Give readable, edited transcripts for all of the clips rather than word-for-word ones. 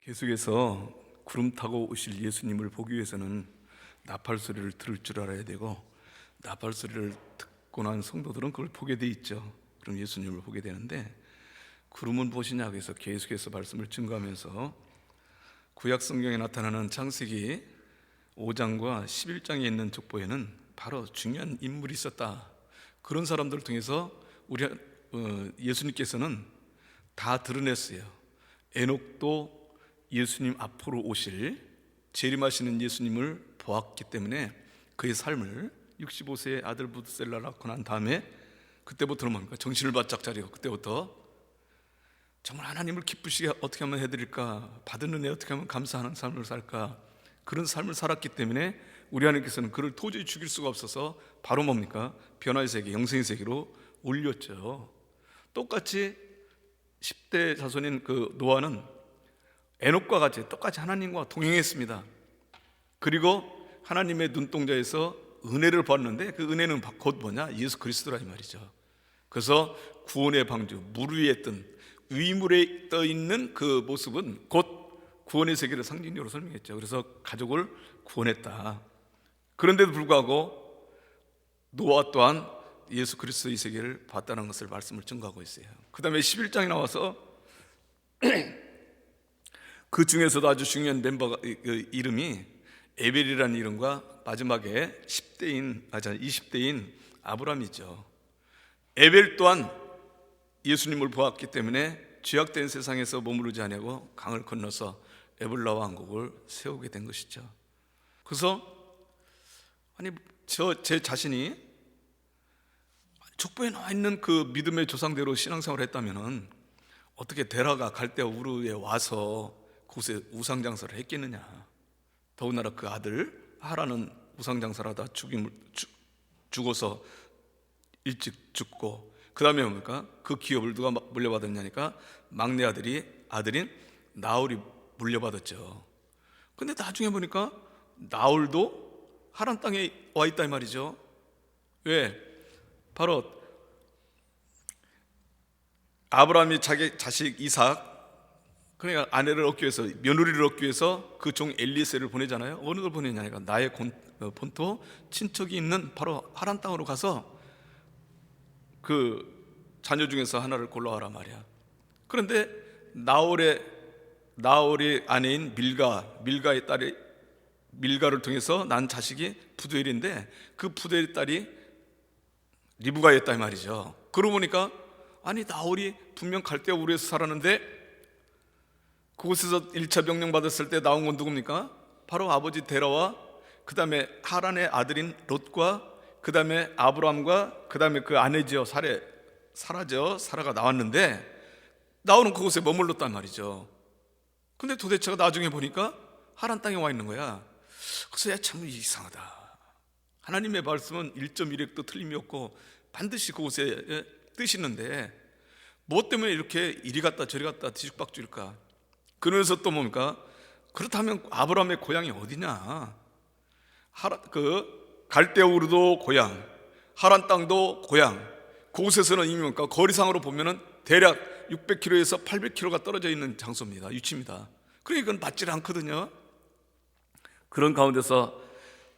계속해서 구름 타고 오실 예수님을 보기 위해서는 나팔 소리를 들을 줄 알아야 되고, 나팔 소리를 듣고 난 성도들은 그걸 보게 돼 있죠. 그럼 예수님을 보게 되는데, 구름은 보시냐고 해서 계속해서 말씀을 증거하면서 구약 성경에 나타나는 창세기 5장과 11장에 있는 족보에는 바로 중요한 인물이 있었다. 그런 사람들을 통해서 예수님께서는 다 드러냈어요. 에녹도 예수님 앞으로 오실 재림하시는 예수님을 보았기 때문에 그의 삶을 65세의 아들 부드셀라를 낳고 난 다음에 그때부터는 뭡니까? 정신을 바짝 차리고 그때부터 정말 하나님을 기쁘시게 어떻게 하면 해드릴까, 받은 은혜 어떻게 하면 감사하는 삶을 살까, 그런 삶을 살았기 때문에 우리 하나님께서는 그를 도저히 죽일 수가 없어서 바로 뭡니까? 변화의 세계, 영생의 세계로 올렸죠. 똑같이 10대 자손인 그 노아는 에녹과 같이 똑같이 하나님과 동행했습니다. 그리고 하나님의 눈동자에서 은혜를 받는데 그 은혜는 곧 뭐냐? 예수 그리스도라 이 말이죠. 그래서 구원의 방주, 물 위에 뜬 위물에 떠 있는 그 모습은 곧 구원의 세계를 상징적으로 설명했죠. 그래서 가족을 구원했다. 그런데도 불구하고 노아 또한 예수 그리스도의 세계를 봤다는 것을 말씀을 증거하고 있어요. 그 다음에 11장에 나와서 그 중에서도 아주 중요한 멤버가 이름이 에벨이라는 이름과 마지막에 20대인 아브람이죠. 에벨 또한 예수님을 보았기 때문에 죄악된 세상에서 머무르지 않고 강을 건너서 에볼라 왕국을 세우게 된 것이죠. 그래서 제 자신이 족보에 나와 있는 그 믿음의 조상대로 신앙생활을 했다면 어떻게 데라가 갈대아 우르에 와서 그곳에 우상장사를 했겠느냐. 더군다나 그 아들 하라는 우상장사를 하다 죽어서 일찍 죽고, 그 다음에 뭡니까? 그 기업을 누가 물려받았냐니까 막내 아들인 나홀이 물려받았죠. 근데 나중에 보니까 나홀도 하란 땅에 와 있다 이 말이죠. 왜? 바로 아브라함이 자기 자식 이삭, 그러니까 아내를 얻기 위해서, 며느리를 얻기 위해서 그 종 엘리에셀을 보내잖아요. 어느 걸 보내냐니까 나의 본토 친척이 있는 바로 하란 땅으로 가서 그 자녀 중에서 하나를 골라와라 말이야. 그런데 나홀의 아내인 밀가의 딸이 밀가를 통해서 난 자식이 부두엘인데 그 부두엘의 딸이 리브가였다 이 말이죠. 그러고 보니까 나홀이 분명 갈대아 우르에서 살았는데 그곳에서 1차 명령 받았을 때 나온 건 누굽니까? 바로 아버지 데라와 그 다음에 하란의 아들인 롯과 그 다음에 아브람과 그 다음에 그 아내죠 사라가 나왔는데 나오는 그곳에 머물렀단 말이죠. 근데 도대체가 나중에 보니까 하란 땅에 와 있는 거야. 그래서 참 이상하다. 하나님의 말씀은 1.1획도 틀림이 없고 반드시 그곳에 뜨시는데 뭐 때문에 이렇게 이리 갔다 저리 갔다 뒤죽박죽일까? 그러면서 또 뭡니까? 그렇다면 아브라함의 고향이 어디냐? 갈대아 우르도 고향, 하란 땅도 고향. 그곳에서는 이미 뭡니까? 거리상으로 보면은 대략 600km에서 800km가 떨어져 있는 장소입니다. 위치입니다. 그러니까 이건 맞질 않거든요. 그런 가운데서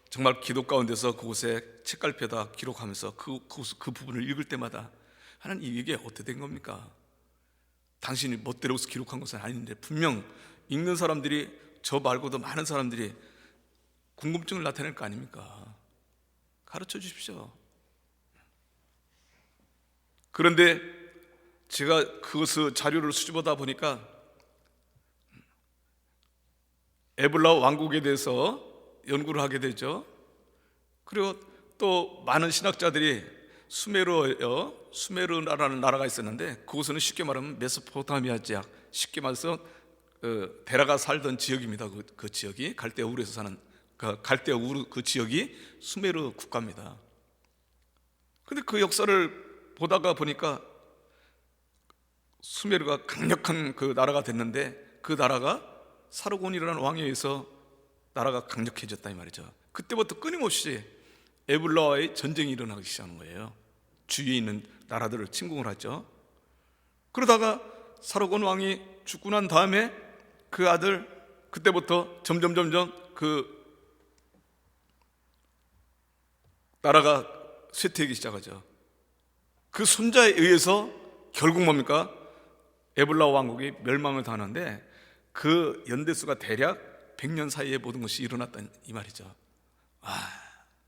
정말 기도 가운데서 그곳에 책갈피에다 기록하면서 그 부분을 읽을 때마다 하나님 이게 어떻게 된 겁니까? 당신이 멋대로서 기록한 것은 아닌데 분명 읽는 사람들이 저 말고도 많은 사람들이 궁금증을 나타낼 거 아닙니까? 가르쳐 주십시오. 그런데 제가 그것을 자료를 수집하다 보니까 에볼라 왕국에 대해서 연구를 하게 되죠. 그리고 또 많은 신학자들이 수메르라는 나라가 있었는데 그곳은 쉽게 말하면 메소포타미아 지역, 쉽게 말해서 데라가 살던 지역입니다. 그 지역이 갈대아 우르에서 사는 갈대아 우르 그 지역이 수메르 국가입니다. 근데 그 역사를 보다가 보니까 수메르가 강력한 그 나라가 됐는데 그 나라가 사르곤이라는 왕에 의해서 나라가 강력해졌다 이 말이죠. 그때부터 끊임없이 에볼라와의 전쟁이 일어나기 시작하는 거예요. 주위에 있는 나라들을 침공을 하죠. 그러다가 사르곤 왕이 죽고 난 다음에 그 아들 그때부터 점점 그 나라가 쇠퇴하기 시작하죠. 그 손자에 의해서 결국 뭡니까? 에볼라 왕국이 멸망을 당하는데 그 연대수가 대략 100년 사이에 모든 것이 일어났다는 이 말이죠.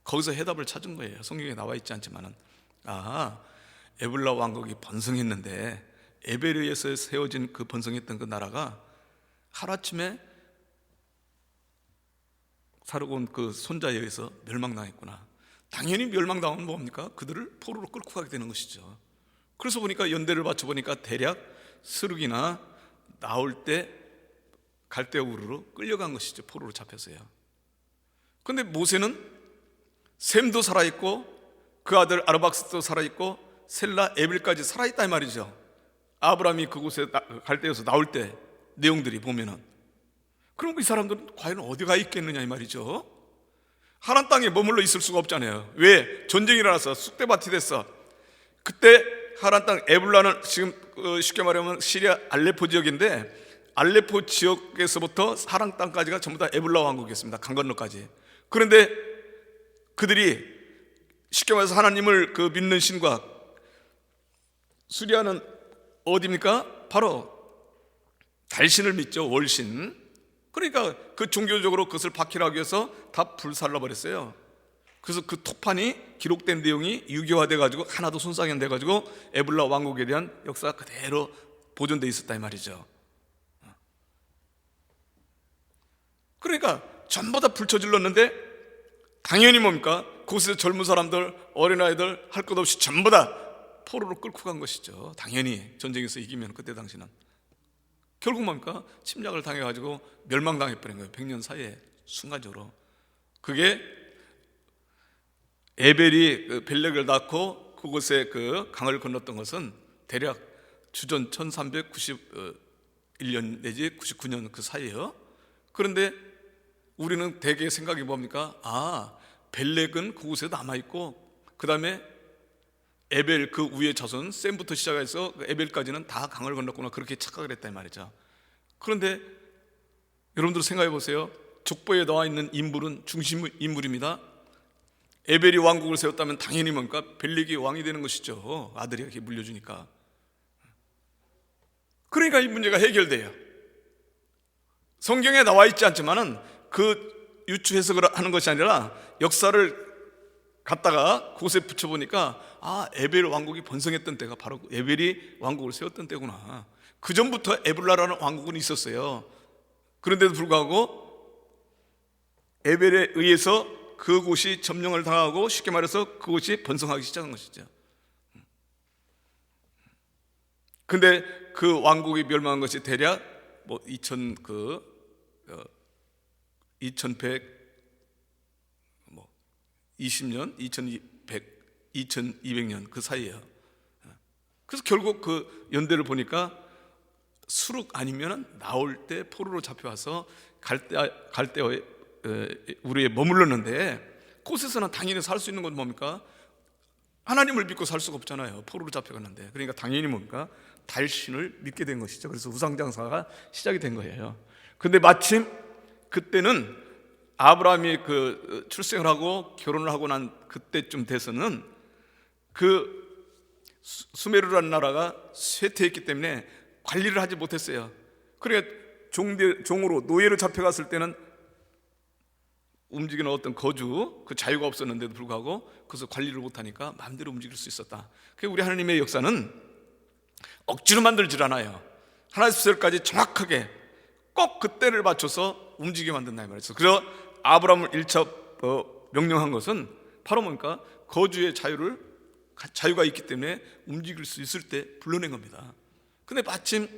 거기서 해답을 찾은 거예요. 성경에 나와 있지 않지만은 에볼라 왕국이 번성했는데 에베르에서 세워진 그 번성했던 그 나라가 하루아침에 살아온 그 손자에 의해서 멸망당했구나. 당연히 멸망당하면 뭡니까? 그들을 포로로 끌고 가게 되는 것이죠. 그래서 보니까 연대를 맞춰보니까 대략 스룩이나 나올 때 갈대아 우르로 끌려간 것이죠. 포로로 잡혀서요. 그런데 모세는 셈도 살아있고 그 아들 아르박스도 살아있고 셀라 에빌까지 살아있다 이 말이죠. 아브라함이 그곳에 갈대아에서 나올 때 내용들이 보면은, 그럼 이 사람들은 과연 어디 가 있겠느냐 이 말이죠. 하란 땅에 머물러 있을 수가 없잖아요. 왜? 전쟁이 일어나서 쑥대밭이 됐어. 그때 하란 땅 에블라는 지금 쉽게 말하면 시리아 알레포 지역인데 알레포 지역에서부터 하란 땅까지가 전부 다 에블라 왕국이었습니다. 강 건너까지. 그런데 그들이 쉽게 말해서 하나님을 믿는 신과 수리아는 어디입니까? 바로 달신을 믿죠. 월신. 그러니까 그 종교적으로 그것을 박해하기 위해서 다 불살라 버렸어요. 그래서 그 톱판이 기록된 내용이 유교화돼 가지고 하나도 손상이 안 돼 가지고 에블라 왕국에 대한 역사가 그대로 보존돼 있었다 이 말이죠. 그러니까 전부 다 불쳐질렀는데 당연히 뭡니까? 그곳에서 젊은 사람들, 어린아이들 할 것 없이 전부 다 포로로 끌고 간 것이죠. 당연히 전쟁에서 이기면 그때 당시는. 결국 뭡니까? 침략을 당해가지고 멸망당해버린 거예요. 100년 사이에 순간적으로. 그게 에벨이 벨렉을 낳고 그곳에 그 강을 건넜던 것은 대략 주전 1391년 내지 99년 그 사이에요. 그런데 우리는 대개 생각이 뭡니까? 벨렉은 그곳에 남아있고 그 다음에 에벨 그 위에 자손 셈부터 시작해서 에벨까지는 다 강을 건넜구나, 그렇게 착각을 했다 이 말이죠. 그런데 여러분들 생각해 보세요. 족보에 나와 있는 인물은 중심 인물입니다. 에벨이 왕국을 세웠다면 당연히 뭡니까? 벨렉이 왕이 되는 것이죠. 아들이 이렇게 물려주니까. 그러니까 이 문제가 해결돼요. 성경에 나와 있지 않지만은 그 유추 해석을 하는 것이 아니라 역사를 갖다가 그곳에 붙여보니까 에벨 왕국이 번성했던 때가 바로 에벨이 왕국을 세웠던 때구나. 그 전부터 에블라라는 왕국은 있었어요. 그런데도 불구하고 에벨에 의해서 그곳이 점령을 당하고 쉽게 말해서 그곳이 번성하기 시작한 것이죠. 근데 그 왕국이 멸망한 것이 대략 2120년, 2200년 그 사이에요. 그래서 결국 그 연대를 보니까 수룩 아니면 나올 때 포로로 잡혀와서 갈대아에 우리에 머물렀는데 그곳에서는 당연히 살 수 있는 건 뭡니까? 하나님을 믿고 살 수가 없잖아요. 포로로 잡혀갔는데. 그러니까 당연히 뭡니까? 달신을 믿게 된 것이죠. 그래서 우상장사가 시작이 된 거예요. 근데 마침 그때는 아브라함이 그 출생을 하고 결혼을 하고 난 그때쯤 돼서는 그 수메르라는 나라가 쇠퇴했기 때문에 관리를 하지 못했어요. 그러니까 종으로 노예로 잡혀갔을 때는 움직이는 어떤 거주 그 자유가 없었는데도 불구하고 그래서 관리를 못하니까 마음대로 움직일 수 있었다. 그러니까 우리 하나님의 역사는 억지로 만들질 않아요. 하나님께까지 정확하게 꼭 그때를 맞춰서 움직이게 만든다 이 말이죠. 그래서 아브라함을 1차 명령한 것은 바로 뭡니까? 거주의 자유가 있기 때문에 움직일 수 있을 때 불러낸 겁니다. 근데 마침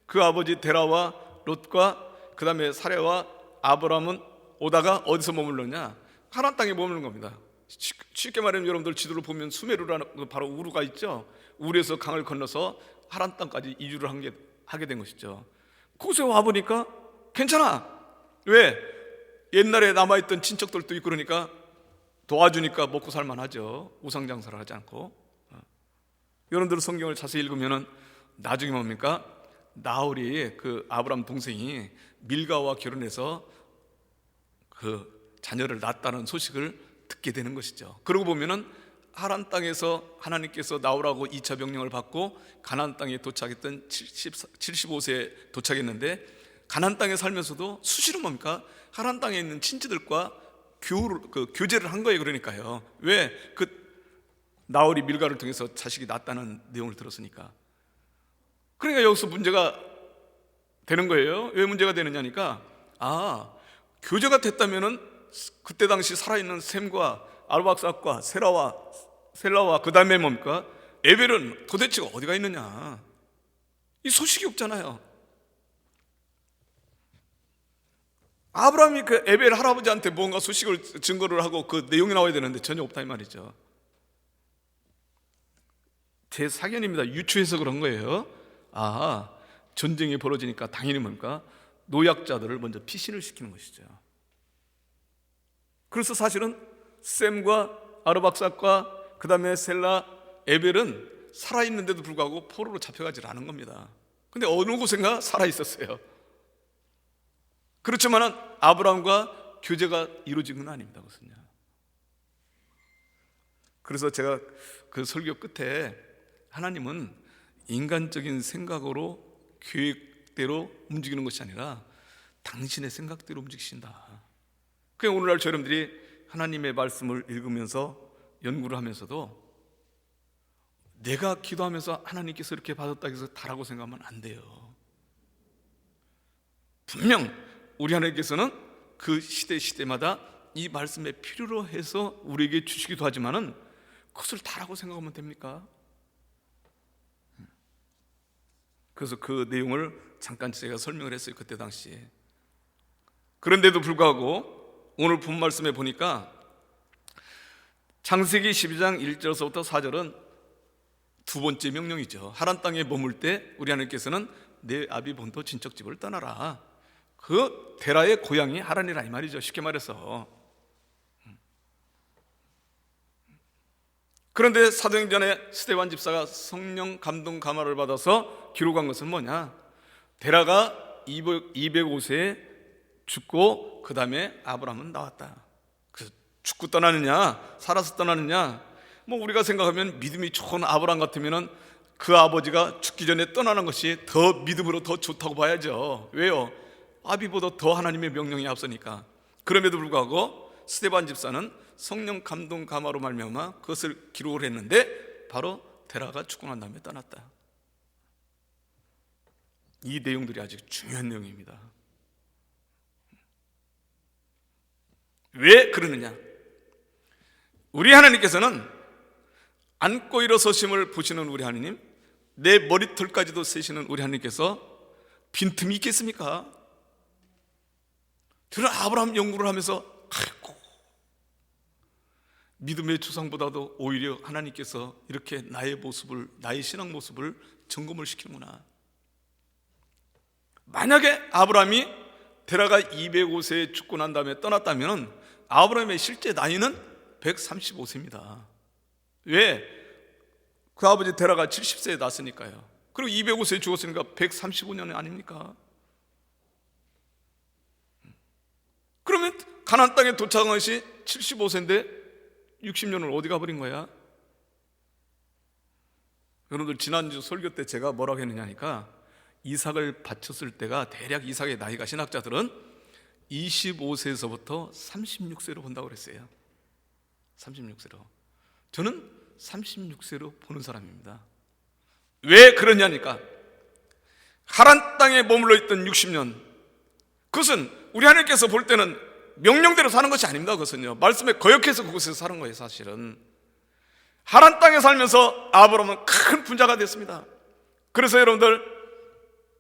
그 아버지 데라와 롯과 그 다음에 사레와 아브라함은 오다가 어디서 머물렀냐? 하란 땅에 머무는 겁니다. 쉽게 말하면 여러분들 지도를 보면 수메르라는 바로 우루가 있죠. 우루에서 강을 건너서 하란 땅까지 이주를 하게 된 것이죠. 그곳에 와보니까 괜찮아. 왜? 옛날에 남아있던 친척들도 있고 그러니까 도와주니까 먹고 살만하죠. 우상장사를 하지 않고. 여러분들 성경을 자세히 읽으면 나중에 뭡니까? 나홀이 그 아브람 동생이 밀가와 결혼해서 그 자녀를 낳았다는 소식을 듣게 되는 것이죠. 그러고 보면은 하란 땅에서 하나님께서 나오라고 2차 명령을 받고 가나안 땅에 도착했던 75세에 도착했는데, 가나안 땅에 살면서도 수시로 뭡니까? 하란 땅에 있는 친지들과 교제를 한 거예요. 그러니까요. 왜? 그 나홀이 밀가를 통해서 자식이 낳았다는 내용을 들었으니까. 그러니까 여기서 문제가 되는 거예요. 왜 문제가 되느냐니까, 교제가 됐다면은 그때 당시 살아있는 셈과 아르박삭과 셀라와 그 다음에 뭡니까? 에벨은 도대체 어디가 있느냐? 이 소식이 없잖아요. 아브라함이 그 에벨 할아버지한테 뭔가 소식을 증거를 하고 그 내용이 나와야 되는데 전혀 없다 이 말이죠. 제 사견입니다. 유추해서 그런 거예요. 전쟁이 벌어지니까 당연히 뭡니까? 노약자들을 먼저 피신을 시키는 것이죠. 그래서 사실은 셈과 아르박삭과 그 다음에 셀라, 에벨은 살아있는데도 불구하고 포로로 잡혀가지 않은 겁니다. 근데 어느 곳인가 살아있었어요. 그렇지만 아브라함과 교제가 이루어진 건 아닙니다. 그것은요. 그래서 제가 그 설교 끝에 하나님은 인간적인 생각으로 계획대로 움직이는 것이 아니라 당신의 생각대로 움직이신다. 그냥 오늘날 여러분들이 하나님의 말씀을 읽으면서 연구를 하면서도 내가 기도하면서 하나님께서 이렇게 받았다 해서 다라고 생각하면 안 돼요. 분명 우리 하나님께서는 그 시대마다 이 말씀에 필요로 해서 우리에게 주시기도 하지만은 그것을 다라고 생각하면 됩니까? 그래서 그 내용을 잠깐 제가 설명을 했어요. 그때 당시에. 그런데도 불구하고 오늘 본 말씀에 보니까 창세기 12장 1절에서부터 4절은 두 번째 명령이죠. 하란 땅에 머물 때 우리 하나님께서는 내 아비 본토 친척집을 떠나라. 그 데라의 고향이 하란이라 이 말이죠. 쉽게 말해서. 그런데 사도행전에 스데반 집사가 성령 감동 감화를 받아서 기록한 것은 뭐냐? 데라가 205세에 죽고 그 다음에 아브라함은 나왔다. 그래서 죽고 떠나느냐 살아서 떠나느냐, 뭐 우리가 생각하면 믿음이 좋은 아브라함 같으면은 그 아버지가 죽기 전에 떠나는 것이 더 믿음으로 더 좋다고 봐야죠. 왜요? 아비보다 더 하나님의 명령이 앞서니까. 그럼에도 불구하고 스데반 집사는 성령 감동 감화로 말미암아 그것을 기록을 했는데 바로 데라가 죽고 난 다음에 떠났다. 이 내용들이 아주 중요한 내용입니다. 왜 그러느냐? 우리 하나님께서는 앉고 일어서심을 보시는 우리 하나님, 내 머리털까지도 세시는 우리 하나님께서 빈틈이 있겠습니까? 저는 아브라함 연구를 하면서 아이고, 믿음의 조상보다도 오히려 하나님께서 이렇게 나의 신앙 모습을 점검을 시키는구나. 만약에 아브라함이 데라가 205세에 죽고 난 다음에 떠났다면 아브라함의 실제 나이는 135세입니다. 왜? 그 아버지 데라가 70세에 낳았으니까요. 그리고 205세에 죽었으니까 135년 아닙니까? 그러면 가나안 땅에 도착한 것이 75세인데 60년을 어디 가버린 거야? 여러분들 지난주 설교 때 제가 뭐라고 했느냐니까, 이삭을 바쳤을 때가 대략 이삭의 나이가 신학자들은 25세에서부터 36세로 본다고 그랬어요. 36세로. 저는 36세로 보는 사람입니다. 왜 그러냐니까, 하란 땅에 머물러 있던 60년, 그것은 우리 하나님께서 볼 때는 명령대로 사는 것이 아닙니다. 그것은요, 말씀에 거역해서 그곳에서 사는 거예요. 사실은 하란 땅에 살면서 아브라함은 큰 분자가 됐습니다. 그래서 여러분들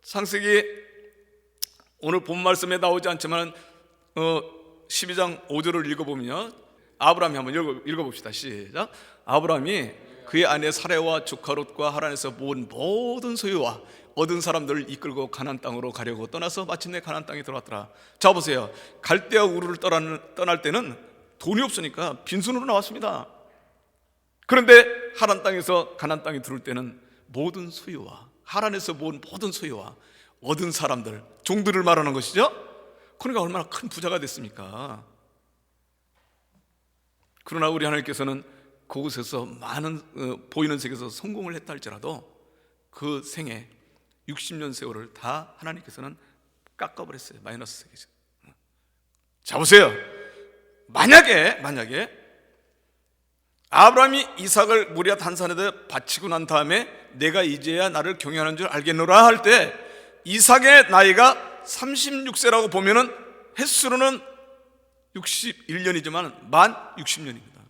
창세기 오늘 본 말씀에 나오지 않지만 12장 5절을 읽어보면요, 아브라함이 한번 읽어봅시다. 시작. 아브라함이 그의 아내 사레와 조카 롯과 하란에서 모은 모든 소유와 얻은 사람들을 이끌고 가나안 땅으로 가려고 떠나서 마침내 가나안 땅에 들어왔더라. 자 보세요. 갈대아 우르를 떠날 때는 돈이 없으니까 빈손으로 나왔습니다. 그런데 하란 땅에서 가나안 땅에 들어올 때는 모든 소유와 하란에서 모은 모든 소유와 얻은 사람들, 종들을 말하는 것이죠. 그러니까 얼마나 큰 부자가 됐습니까? 그러나 우리 하나님께서는 그곳에서 많은 보이는 세계에서 성공을 했다 할지라도 그 생애 60년 세월을 다 하나님께서는 깎아버렸어요. 마이너스 세계죠. 자, 보세요. 만약에 아브라함이 이삭을 모리아 단산에다 바치고 난 다음에 내가 이제야 나를 경외하는 줄 알겠노라 할 때 이삭의 나이가 36세라고 보면은 횟수로는 61년이지만 만 60년입니다.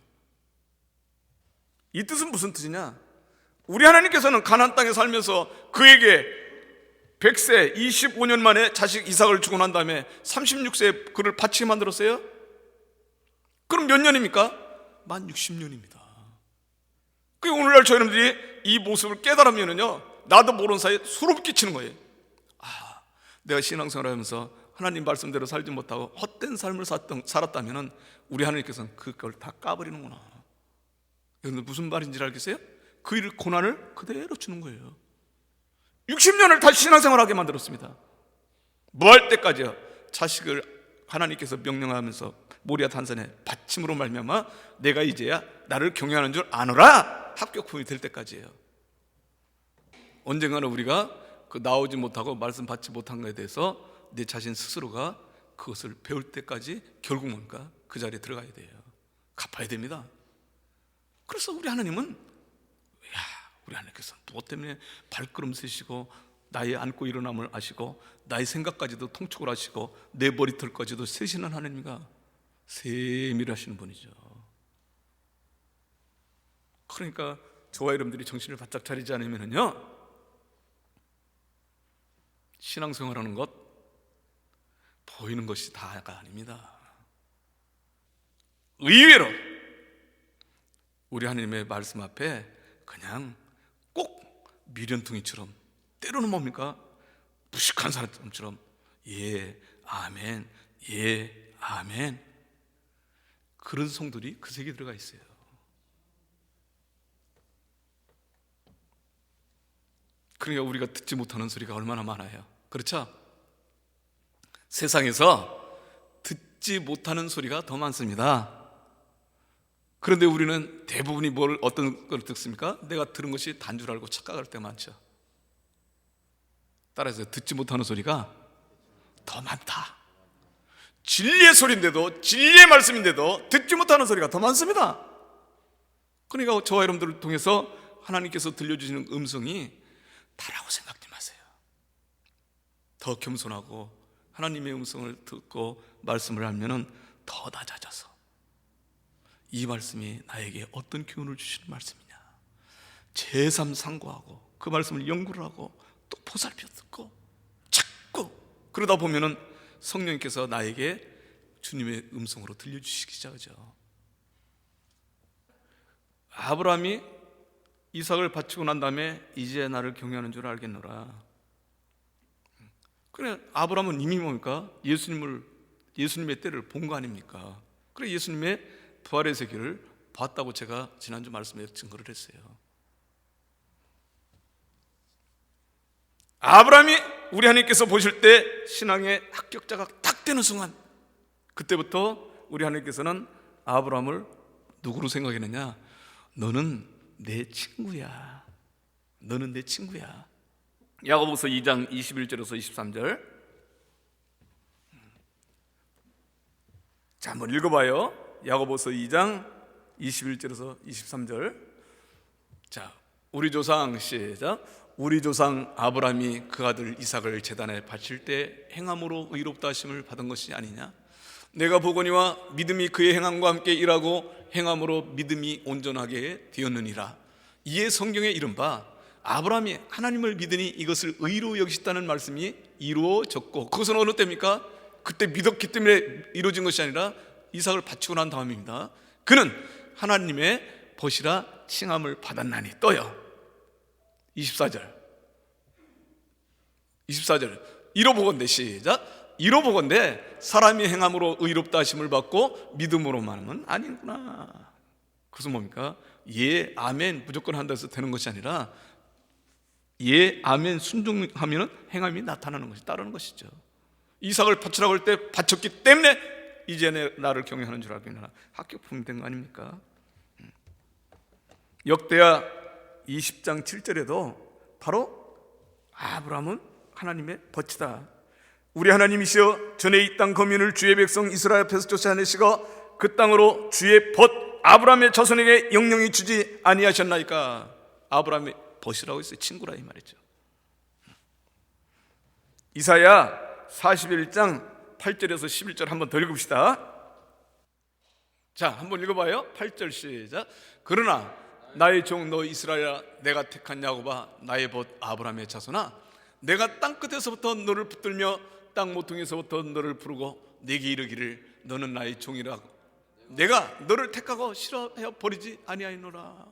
이 뜻은 무슨 뜻이냐? 우리 하나님께서는 가나안 땅에 살면서 그에게 100세 25년 만에 자식 이삭을 주고 난 다음에 36세에 그를 바치게 만들었어요? 그럼 몇 년입니까? 만 60년입니다. 그 오늘날 저희들이 이 모습을 깨달으면요, 나도 모르는 사이에 소름 끼치는 거예요. 내가 신앙생활을 하면서 하나님 말씀대로 살지 못하고 헛된 삶을 살았다면 우리 하나님께서는 그걸 다 까버리는구나. 여러분 무슨 말인지 알겠어요? 그 일 고난을 그대로 주는 거예요. 60년을 다시 신앙생활을 하게 만들었습니다. 뭐 할 때까지요? 자식을 하나님께서 명령하면서 모리아 단산에 바침으로 말미암아 내가 이제야 나를 경외하는 줄 아노라 합격품이 될 때까지예요. 언젠가는 우리가 그 나오지 못하고 말씀 받지 못한 것에 대해서 내 자신 스스로가 그것을 배울 때까지 결국 뭔가 그 자리에 들어가야 돼요. 갚아야 됩니다. 그래서 우리 하나님은 우리 하나님께서 무엇 때문에 발걸음 세시고 나의 앉고 일어남을 아시고 나의 생각까지도 통촉을 하시고 내 머리털까지도 세시는 하나님이가 세밀히 하시는 분이죠. 그러니까 저와 여러분들이 정신을 바짝 차리지 않으면요, 신앙생활하는 것 보이는 것이 다가 아닙니다. 의외로 우리 하나님의 말씀 앞에 그냥 꼭 미련둥이처럼, 때로는 뭡니까? 무식한 사람처럼 예, 아멘, 예, 아멘, 그런 성들이 그 세계에 들어가 있어요. 그러니까 우리가 듣지 못하는 소리가 얼마나 많아요. 그렇죠? 세상에서 듣지 못하는 소리가 더 많습니다. 그런데 우리는 대부분이 어떤 걸 듣습니까? 내가 들은 것이 단 줄 알고 착각할 때 많죠. 따라서 듣지 못하는 소리가 더 많다. 진리의 소리인데도, 진리의 말씀인데도 듣지 못하는 소리가 더 많습니다. 그러니까 저와 여러분들을 통해서 하나님께서 들려주시는 음성이 다라고 생각지 마세요. 더 겸손하고 하나님의 음성을 듣고 말씀을 하면은 더 낮아져서 이 말씀이 나에게 어떤 교훈을 주시는 말씀이냐, 제삼 상고하고 그 말씀을 연구를 하고 또 보살펴 듣고 자꾸 그러다 보면은 성령님께서 나에게 주님의 음성으로 들려주시기 시작하죠. 아브라함이 이삭을 바치고 난 다음에 이제 나를 경외하는 줄 알겠노라. 그래, 아브라함은 이미 뭡니까? 예수님의 때를 본 거 아닙니까? 그래, 예수님의 부활의 세계를 봤다고 제가 지난주 말씀에 증거를 했어요. 아브라함이 우리 하나님께서 보실 때 신앙의 합격자가 딱 되는 순간, 그때부터 우리 하나님께서는 아브라함을 누구로 생각했느냐? 너는 내 친구야. 너는 내 친구야. 야고보서 2장 21절에서 23절. 자, 한번 읽어봐요. 야고보서 2장 21절에서 23절. 자, 우리 조상 시작. 우리 조상 아브라함이 그 아들 이삭을 제단에 바칠 때 행함으로 의롭다 하심을 받은 것이 아니냐? 내가 보거니와 믿음이 그의 행함과 함께 일하고 행함으로 믿음이 온전하게 되었느니라. 이에 성경에 이른바 아브라함이 하나님을 믿으니 이것을 의로 여기셨다는 말씀이 이루어졌고, 그것은 어느 때입니까? 그때 믿었기 때문에 이루어진 것이 아니라 이삭을 바치고 난 다음입니다. 그는 하나님의 벗이라 칭함을 받았나니. 떠요. 24절 이로보건대 시작. 이로보건대 사람이 행함으로 의롭다 하심을 받고 믿음으로만은 아니구나. 그것은 뭡니까? 예, 아멘 무조건 한다 해서 되는 것이 아니라 예, 아멘 순종하면 행함이 나타나는 것이 따르는 것이죠. 이삭을 바치라고 할 때 바쳤기 때문에 이제 나를 경외하는 줄 알겠나 합격품이 된 거 아닙니까? 역대하 20장 7절에도 바로 아브라함은 하나님의 벗이다. 우리 하나님이시여, 전에 이 땅 거민을 주의 백성 이스라엘 앞에서 쫓아내시고 그 땅으로 주의 벗 아브라함의 자손에게 영영히 주지 아니하셨나이까. 아브라함의 벗이라고 했어요. 친구라 이 말이죠. 이사야 41장 8절에서 11절 한번 더 읽읍시다. 자, 한번 읽어봐요. 8절 시작. 그러나 나의 종 너 이스라엘아, 내가 택한 야곱아, 나의 벗 아브라함의 자손아, 내가 땅끝에서부터 너를 붙들며 땅 모퉁이에서부터 너를 부르고 내게 이르기를 너는 나의 종이라고 내가 너를 택하고 싫어하여 버리지 아니하노라.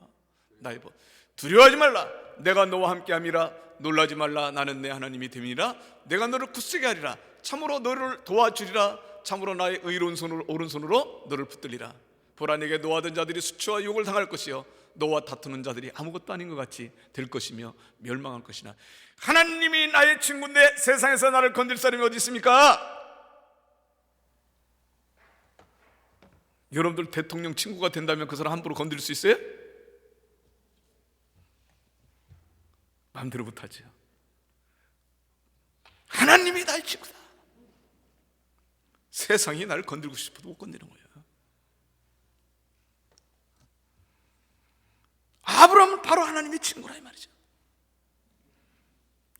나의 벗 두려워하지 말라. 내가 너와 함께함이라. 놀라지 말라. 나는 내 하나님이 됨이니라. 내가 너를 굳세게 하리라. 참으로 너를 도와주리라. 참으로 나의 의로운 손으로 오른손으로 너를 붙들리라. 보라, 내게 노하던 자들이 수치와 욕을 당할 것이요 너와 다투는 자들이 아무것도 아닌 것 같이 될 것이며 멸망할 것이나. 하나님이 나의 친구인데 세상에서 나를 건들 사람이 어디 있습니까? 여러분들 대통령 친구가 된다면 그 사람 함부로 건드릴 수 있어요? 마음대로 못하죠. 하나님이 나의 친구다. 세상이 나를 건들고 싶어도 못 건드리는 거예요. 아브라함은 바로 하나님의 친구라 이 말이죠.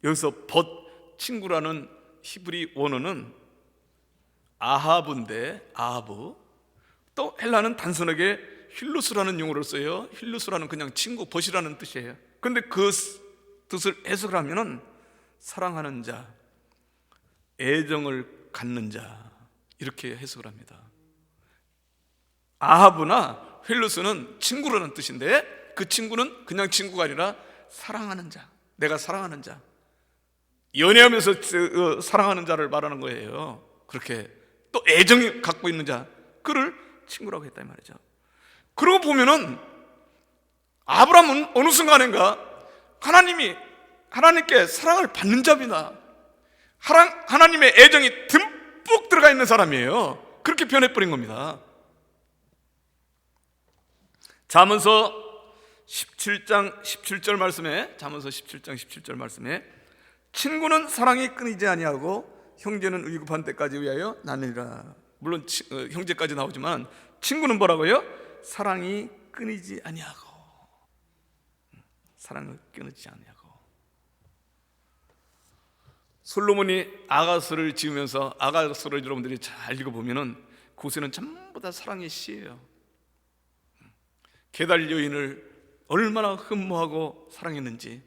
여기서 벗 친구라는 히브리 원어는 아하브인데, 아하브, 또 헬라는 단순하게 힐루스라는 용어를 써요. 힐루스라는 그냥 친구, 벗이라는 뜻이에요. 그런데 그 뜻을 해석을 하면은 사랑하는 자, 애정을 갖는 자, 이렇게 해석을 합니다. 아하브나 힐루스는 친구라는 뜻인데 그 친구는 그냥 친구가 아니라 사랑하는 자, 내가 사랑하는 자, 연애하면서 사랑하는 자를 말하는 거예요. 그렇게 또 애정이 갖고 있는 자, 그를 친구라고 했다 이 말이죠. 그러고 보면은 아브라함은 어느 순간인가 하나님께 사랑을 받는 자입니다. 하나님의 애정이 듬뿍 들어가 있는 사람이에요. 그렇게 변해버린 겁니다. 잠언서 17장 17절 말씀에, 잠언서 17장 17절 말씀에 친구는 사랑이 끊이지 아니하고 형제는 위급한 때까지 위하여 나누리라. 물론 형제까지 나오지만 친구는 뭐라고요? 사랑이 끊이지 아니하고, 사랑을 끊이지 아니하고. 솔로몬이 아가서를 지으면서 아가서를 여러분들이 잘 읽어보면은 그곳에는 전부 다 사랑의 시예요. 게달 여인을 얼마나 흠모하고 사랑했는지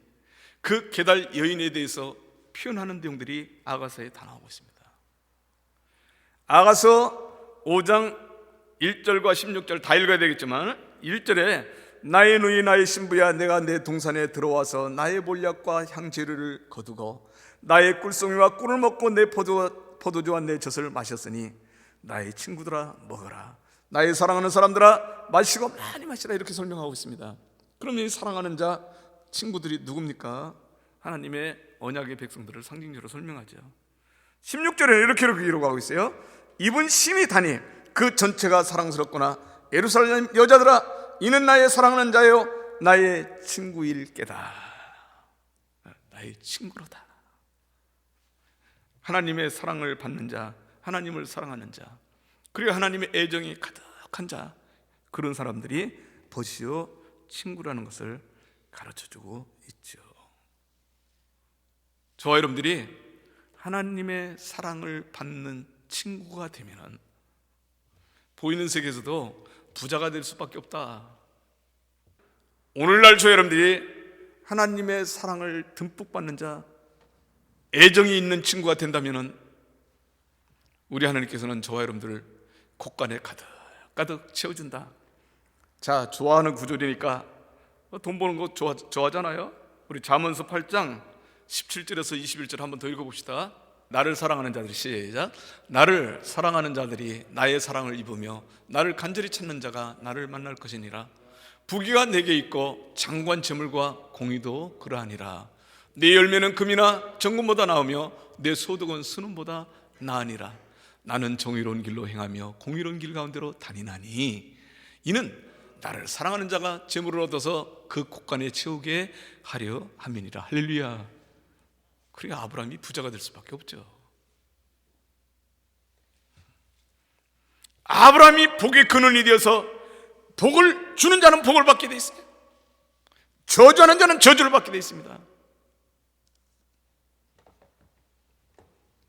그 게달 여인에 대해서 표현하는 내용들이 아가서에 다 나오고 있습니다. 아가서 5장 1절과 16절 다 읽어야 되겠지만 1절에 나의 누이 나의 신부야, 내가 내 동산에 들어와서 나의 몰약과 향재료를 거두고 나의 꿀송이와 꿀을 먹고 내 포도주와 내 젖을 마셨으니 나의 친구들아 먹어라. 나의 사랑하는 사람들아 마시고 많이 마시라. 이렇게 설명하고 있습니다. 그러면 이 사랑하는 자, 친구들이 누굽니까? 하나님의 언약의 백성들을 상징적으로 설명하죠. 16절에 이렇게 기록하고 있어요. 입은 심히 다니 그 전체가 사랑스럽구나. 예루살렘 여자들아, 이는 나의 사랑하는 자요 나의 친구일 게다. 나의 친구로다. 하나님의 사랑을 받는 자, 하나님을 사랑하는 자, 그리고 하나님의 애정이 가득한 자, 그런 사람들이 벗이요 친구라는 것을 가르쳐주고 있죠. 저와 여러분들이 하나님의 사랑을 받는 친구가 되면 보이는 세계에서도 부자가 될 수밖에 없다. 오늘날 저와 여러분들이 하나님의 사랑을 듬뿍 받는 자, 애정이 있는 친구가 된다면 우리 하나님께서는 저와 여러분들을 곳간에 가득 채워준다. 자, 좋아하는 구절이니까 돈 버는 거 좋아하잖아요. 우리 잠언서 8장 17절에서 21절 한번 더 읽어봅시다. 나를 사랑하는 자들이, 시작. 나를 사랑하는 자들이 나의 사랑을 입으며 나를 간절히 찾는 자가 나를 만날 것이니라. 부귀가 내게 있고 장관 재물과 공의도 그러하니라. 내 열매는 금이나 정금보다 나으며 내 소득은 순금보다 나으니라. 나는 정의로운 길로 행하며 공의로운 길 가운데로 다니나니 이는 나를 사랑하는 자가 재물을 얻어서 그 곳간에 채우게 하려 함이니라. 할렐루야. 그러니까 아브라함이 부자가 될 수밖에 없죠. 아브라함이 복의 근원이 되어서 복을 주는 자는 복을 받게 되어 있어요. 저주하는 자는 저주를 받게 되어 있습니다.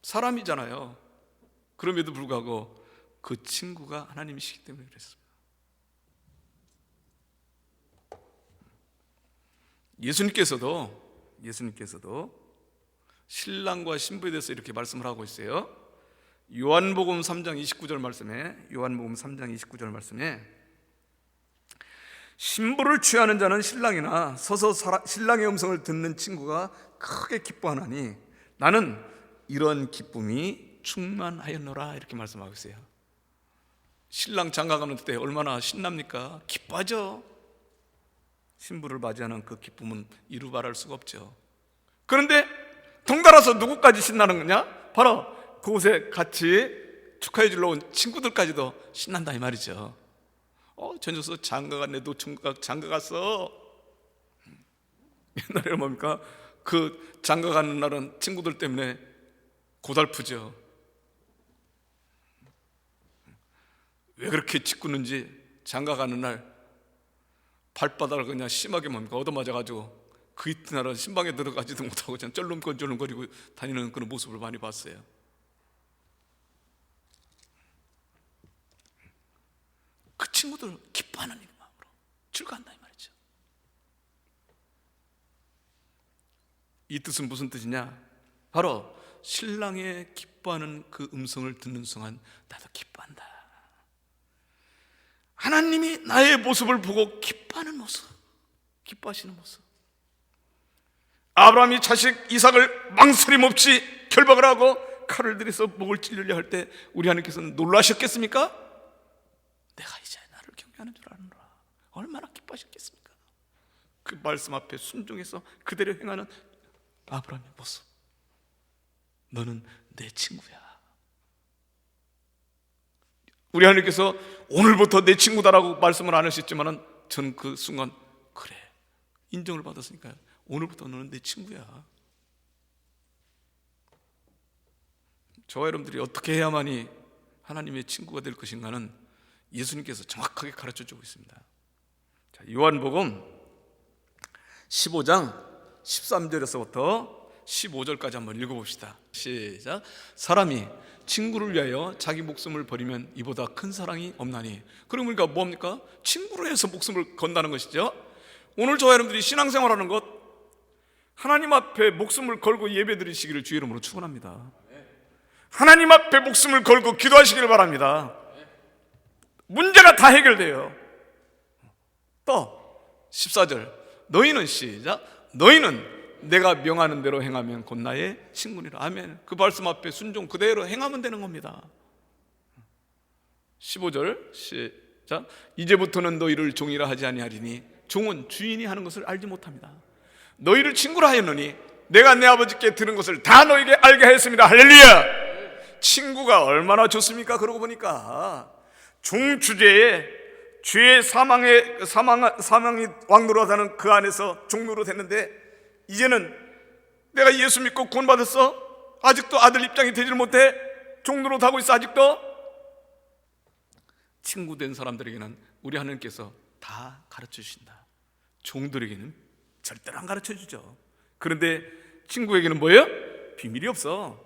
사람이잖아요. 그럼에도 불구하고 그 친구가 하나님이시기 때문에 그랬습니다. 예수님께서도 신랑과 신부에 대해서 이렇게 말씀을 하고 있어요. 요한복음 3장 29절 말씀에 신부를 취하는 자는 신랑이나 서서 신랑의 음성을 듣는 친구가 크게 기뻐하나니 나는 이런 기쁨이 충만하였노라. 이렇게 말씀하고 있어요. 신랑 장가가는 때 얼마나 신납니까? 기뻐하죠. 신부를 맞이하는 그 기쁨은 이루 말할 수가 없죠. 그런데 덩달아서 누구까지 신나는 거냐? 바로 그곳에 같이 축하해 주러 온 친구들까지도 신난다 이 말이죠. 전주서 장가갔네. 너 장가 갔어. 옛날에 뭡니까? 그 장가 가는 날은 친구들 때문에 고달프죠. 왜 그렇게 짓궂는지 장가 가는 날 발바닥을 그냥 심하게 뭡니까? 얻어맞아가지고 그 이튿날은 신방에 들어가지도 못하고 그냥 쩔름거리고 다니는 그런 모습을 많이 봤어요. 그 친구들 기뻐하는 마음으로 즐거워한다 이 말이죠. 이 뜻은 무슨 뜻이냐? 바로 신랑의 기뻐하는 그 음성을 듣는 순간 나도 기뻐한다. 하나님이 나의 모습을 보고 기뻐하는 모습, 기뻐하시는 모습. 아브라함이 자식 이삭을 망설임 없이 결박을 하고 칼을 들여서 목을 찔리려 할 때 우리 하나님께서는 놀라셨겠습니까? 내가 이제 나를 경외하는 줄 아노라. 얼마나 기뻐하셨겠습니까? 그 말씀 앞에 순종해서 그대로 행하는 아브라함의 모습. 너는 내 친구야. 우리 하나님께서 오늘부터 내 친구다라고 말씀을 안 하셨지만은 저는 그 순간 그래 인정을 받았으니까요. 오늘부터 너는 내 친구야. 저와 여러분들이 어떻게 해야만이 하나님의 친구가 될 것인가는 예수님께서 정확하게 가르쳐 주고 있습니다. 자, 요한복음 15장 13절에서부터 15절까지 한번 읽어봅시다. 시작. 사람이 친구를 위하여 자기 목숨을 버리면 이보다 큰 사랑이 없나니. 그러니까 뭡니까? 친구를 해서 목숨을 건다는 것이죠. 오늘 저와 여러분들이 신앙생활하는 것, 하나님 앞에 목숨을 걸고 예배드리시기를 주의 이름으로 축원합니다. 하나님 앞에 목숨을 걸고 기도하시기를 바랍니다. 문제가 다 해결돼요. 또 14절 너희는 시작. 너희는 내가 명하는 대로 행하면 곧 나의 친구니라. 아멘. 그 말씀 앞에 순종 그대로 행하면 되는 겁니다. 15절 시작. 이제부터는 너희를 종이라 하지 아니하리니 종은 주인이 하는 것을 알지 못합니다. 너희를 친구라 하였노니 내가 내 아버지께 들은 것을 다 너희에게 알게 하였습니다. 할렐루야. 친구가 얼마나 좋습니까? 그러고 보니까 종 주제에 죄의 사망이 왕노릇하는 그 안에서 종노릇 했는데 이제는 내가 예수 믿고 구원받았어? 아직도 아들 입장이 되질 못해? 종노릇하고 있어 아직도? 친구 된 사람들에게는 우리 하나님께서 다 가르쳐 주신다. 종들에게는 절대로 안 가르쳐 주죠. 그런데 친구에게는 뭐예요? 비밀이 없어.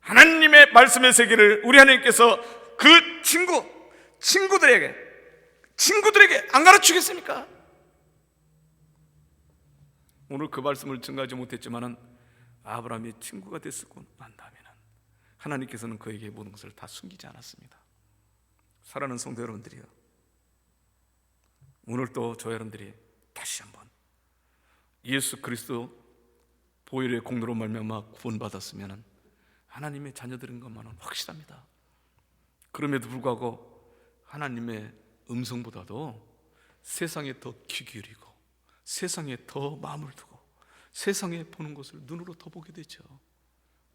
하나님의 말씀의 세계를 우리 하나님께서 그 친구들에게 안 가르치겠습니까? 오늘 그 말씀을 증가하지 못했지만은 아브라함이 친구가 됐었고 난 다음에는 하나님께서는 그에게 모든 것을 다 숨기지 않았습니다. 사랑하는 성도 여러분들이요, 오늘 또 저 여러분들이 다시 한번 예수 그리스도 보혈의 공로로 말미암아 구원받았으면 하나님의 자녀들인 것만은 확실합니다. 그럼에도 불구하고 하나님의 음성보다도 세상에 더 귀 기울이고 세상에 더 마음을 두고 세상에 보는 것을 눈으로 더 보게 되죠.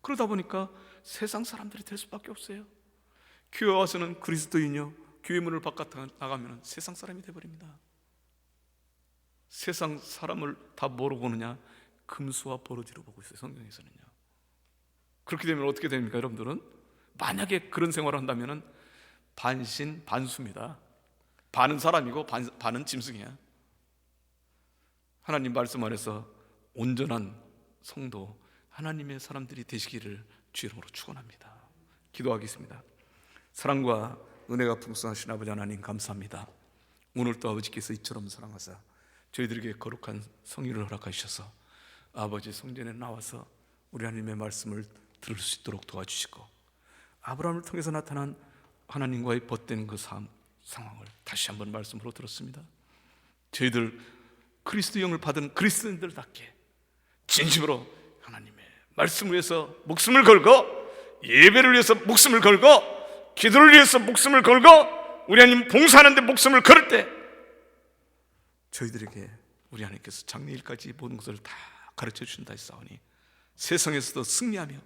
그러다 보니까 세상 사람들이 될 수밖에 없어요. 교회 와서는 그리스도인이요, 교회 문을 바깥 나가면 세상 사람이 돼버립니다. 세상 사람을 다 뭐로 보느냐? 금수와 버러지로 보고 있어요, 성경에서는요. 그렇게 되면 어떻게 됩니까, 여러분들은? 만약에 그런 생활을 한다면 반신 반수입니다. 반은 사람이고 반은 짐승이야. 하나님 말씀 안에서 온전한 성도, 하나님의 사람들이 되시기를 주 이름으로 축원합니다. 기도하겠습니다. 사랑과 은혜가 풍성하신 아버지 하나님, 감사합니다. 오늘도 아버지께서 이처럼 사랑하사 저희들에게 거룩한 성의를 허락하셔서 아버지 성전에 나와서 우리 하나님의 말씀을 들을 수 있도록 도와주시고, 아브라함을 통해서 나타난 하나님과의 벗된 그 상황을 다시 한번 말씀으로 들었습니다. 저희들 그리스도 영을 받은 그리스도인들답게 진심으로 하나님의 말씀을 위해서 목숨을 걸고, 예배를 위해서 목숨을 걸고, 기도를 위해서 목숨을 걸고, 우리 하나님 봉사하는 데 목숨을 걸을 때 저희들에게 우리 하나님께서 장래일까지 모든 것을 다 가르쳐 주신다 했사오니, 세상에서도 승리하며,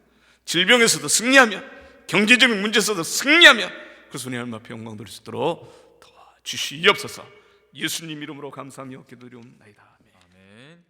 질병에서도 승리하며, 경제적인 문제에서도 승리하며, 그래서 우리 하나님 앞에 영광 돌릴 수 있도록 도와주시옵소서. 예수님 이름으로 감사하며 기도드리옵나이다. 아멘.